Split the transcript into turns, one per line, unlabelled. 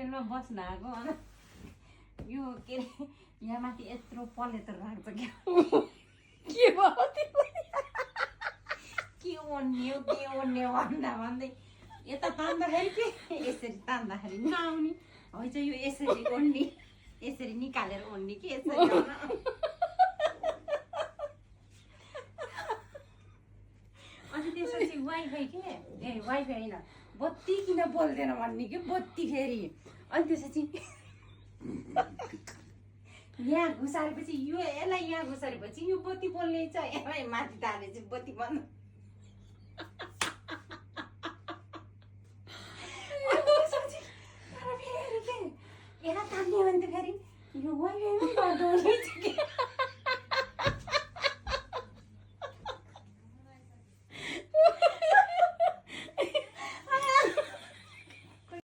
होटेलमा बस्न आएको अनि यो के अरे यहाँ माथि यत्रो पलेतर राख्छ क्या
के भयो
के ओन्यो भन्दा भन्दै यता तान्दाखेरि के यसरी तान्दाखेरि नआउने हो चाहिँ यो यसरी ओन्नी यसरी निकालेर ओन्नी कि यसरी अनि त्यसपछि वाइफाई के ए वाइफाई होइन बत्ती किन बोल्दैन भन्ने कि बत्ती फेरि अनि त्यसपछि यहाँ घुसारेपछि यो यसलाई यहाँ घुसारेपछि यो बत्ती बोल्ने छ यसलाई माथि तानेपछि बत्ती बन्द